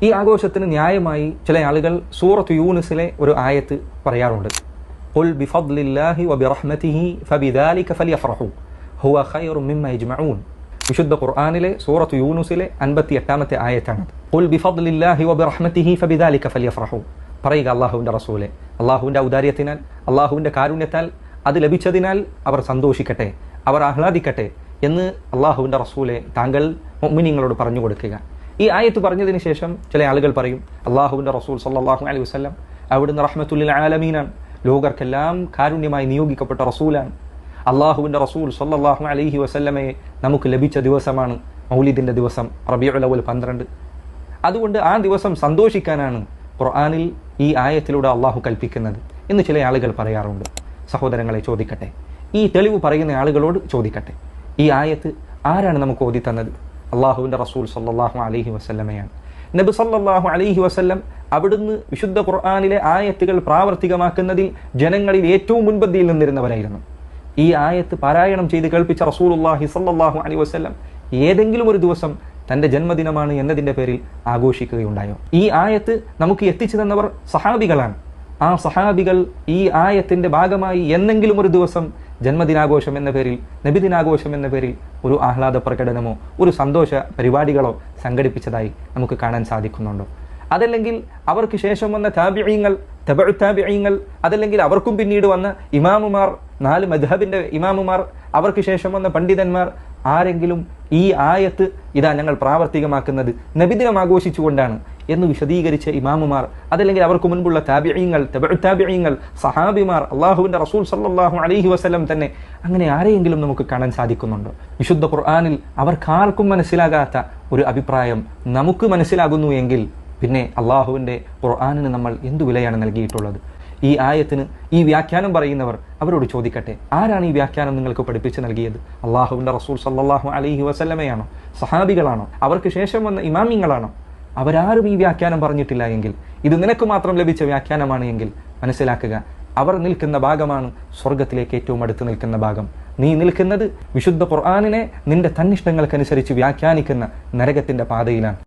ഈ ആഘോഷത്തിന് ന്യായമായി ചില ആളുകൾ സൂറത്ത് യൂനുസിലെ ഒരു ആയത്ത് പറയാറുണ്ട്. ഖുൽ ബിഫദ്ലില്ലാഹി വബിറഹ്മതിഹി ഫബിദാലിക ഫലിയഫറഹു ഹുവ ഖൈറും മിമ്മ യജ്മഊൻ. വിശുദ്ധ ഖുർആനിലെ സൂറത്ത് യൂനുസിലെ 58ാമത്തെ ആയത്താണ്. ഖുൽ ബിഫദ്ലില്ലാഹി വബിറഹ്മതിഹി ഫബിദാലിക ഫലിയഫറഹു. പറയുക അല്ലാഹുവിന്റെ റസൂലെ, അല്ലാഹുവിന്റെ ഔദാര്യത്തിനാൽ, അല്ലാഹുവിന്റെ കാരുണ്യത്താൽ അത് ലഭിച്ചതിനാൽ അവർ സന്തോഷിക്കട്ടെ, അവർ ആഹ്ലാദിക്കട്ടെ എന്ന് അല്ലാഹുവിന്റെ റസൂലെ താങ്കൾ മുഅ്മിനീങ്ങളോട് പറഞ്ഞു കൊടുക്കുക. ഈ ആയത്ത് പറഞ്ഞതിന് ശേഷം ചില ആളുകൾ പറയും, അല്ലാഹുവിന്റെ റസൂൽ സല്ലല്ലാഹു അലൈഹി വസല്ലം അവിടുന്ന് റഹ്മത്തുൽ ലിൽ ആലമീനാണ്, ലോകർക്കെല്ലാം കാരുണ്യമായി നിയോഗിക്കപ്പെട്ട റസൂലാണ്. അല്ലാഹുവിന്റെ റസൂൽ സല്ലല്ലാഹു അലൈഹി വസല്ലമയെ നമുക്ക് ലഭിച്ച ദിവസമാണ് മൗലിദിന്റെ ദിവസം, റബീഉൽ അവ്വൽ 12. അതുകൊണ്ട് ആ ദിവസം സന്തോഷിക്കാനാണ് ഖുർആനിൽ ഈ ആയത്തിലൂടെ അള്ളാഹു കൽപ്പിക്കുന്നത് എന്ന് ചില ആളുകൾ പറയാറുണ്ട്. സഹോദരങ്ങളെ, ചോദിക്കട്ടെ, ഈ തെളിവ് പറയുന്ന ആളുകളോട് ചോദിക്കട്ടെ, ഈ ആയത്ത് ആരാണ് നമുക്ക് ഓതി തന്നത്? അള്ളാഹുവിന്റെ റസൂൽ സല്ലല്ലാഹു അലൈഹി വസല്ലമയാണ്. നബി സല്ലല്ലാഹു അലൈഹി വസല്ലം അവിടുന്ന് വിശുദ്ധ ഖുർആനിലെ ആയത്തുകൾ പ്രാവർത്തികമാക്കുന്നതിൽ ജനങ്ങളിൽ ഏറ്റവും മുൻപന്തിയിൽ നിന്നിരുന്നവരായിരുന്നു. ഈ ആയത്ത് പാരായണം ചെയ്ത് കേൾപ്പിച്ച റസൂലുള്ളാഹി സല്ലല്ലാഹു അലൈഹി വസല്ലം ഏതെങ്കിലും ഒരു ദിവസം തന്റെ ജന്മദിനമാണ് എന്നതിന്റെ പേരിൽ ആഘോഷിക്കുകയുണ്ടായോ? ഈ ആയത്ത് നമുക്ക് എത്തിച്ചു തന്നവർ സഹാബികളാണ്. ആ സഹാബികൾ ഈ ആയത്തിന്റെ ഭാഗമായി എന്നെങ്കിലും ഒരു ദിവസം ജന്മദിനാഘോഷം എന്ന പേരിൽ, നബിദിനാഘോഷം എന്ന പേരിൽ ഒരു ആഹ്ലാദ പ്രകടനമോ ഒരു സന്തോഷ പരിപാടികളോ സംഘടിപ്പിച്ചതായി നമുക്ക് കാണാൻ സാധിക്കുന്നുണ്ടോ? അതല്ലെങ്കിൽ അവർക്ക് ശേഷം വന്ന താബിഈങ്ങൾ, തബഉ താബിഈങ്ങൾ, അതല്ലെങ്കിൽ അവർക്കും പിന്നീട് വന്ന ഇമാമുമാർ, 4 മദ്ഹബിന്റെ ഇമാമുമാർ, അവർക്ക് ശേഷം വന്ന പണ്ഡിതന്മാർ ആരെങ്കിലും ഈ ആയത്ത് ഇതാ ഞങ്ങൾ പ്രാവർത്തികമാക്കുന്നത് നബിദിനം ആഘോഷിച്ചുകൊണ്ടാണ് എന്ന് വിശദീകരിച്ച ഇമാമുമാർ, അതല്ലെങ്കിൽ അവർക്ക് മുൻപുള്ള താബിഈങ്ങൾ, തബഉ താബിഈങ്ങൾ, സഹാബിമാർ, അള്ളാഹുവിന്റെ റസൂൽ സല്ലല്ലാഹു അലൈഹി വസല്ലം തന്നെ അങ്ങനെ ആരെയെങ്കിലും നമുക്ക് കാണാൻ സാധിക്കുന്നുണ്ടോ? വിശുദ്ധ ഖുർആനിൽ അവർക്കാർക്കും മനസ്സിലാകാത്ത ഒരു അഭിപ്രായം നമുക്ക് മനസ്സിലാകുന്നു എങ്കിൽ പിന്നെ അള്ളാഹുവിന്റെ ഖുർആനിന് നമ്മൾ എന്തു വിലയാണ് നൽകിയിട്ടുള്ളത്? ഈ ആയത്തിന് ഈ വ്യാഖ്യാനം പറയുന്നവർ അവരോട് ചോദിക്കട്ടെ, ആരാണ് ഈ വ്യാഖ്യാനം നിങ്ങൾക്ക് പഠിപ്പിച്ച് നൽകിയത്? അള്ളാഹുവിന്റെ റസൂൽ സല്ലല്ലാഹു അലൈഹി വസല്ലമയാണോ? സഹാബികളാണോ? അവർക്ക് ശേഷം വന്ന ഇമാമിങ്ങളാണോ? അവരാരും ഈ വ്യാഖ്യാനം പറഞ്ഞിട്ടില്ല എങ്കിൽ, ഇത് നിനക്ക് മാത്രം ലഭിച്ച വ്യാഖ്യാനമാണ് എങ്കിൽ മനസ്സിലാക്കുക, അവർ നിൽക്കുന്ന ഭാഗമാണ് സ്വർഗത്തിലേക്ക് ഏറ്റവും അടുത്ത് നിൽക്കുന്ന ഭാഗം. നീ നിൽക്കുന്നത് വിശുദ്ധ ഖുർആനിനെ നിന്റെ തന്നിഷ്ടങ്ങൾക്കനുസരിച്ച് വ്യാഖ്യാനിക്കുന്ന നരകത്തിന്റെ പാതയിലാണ്.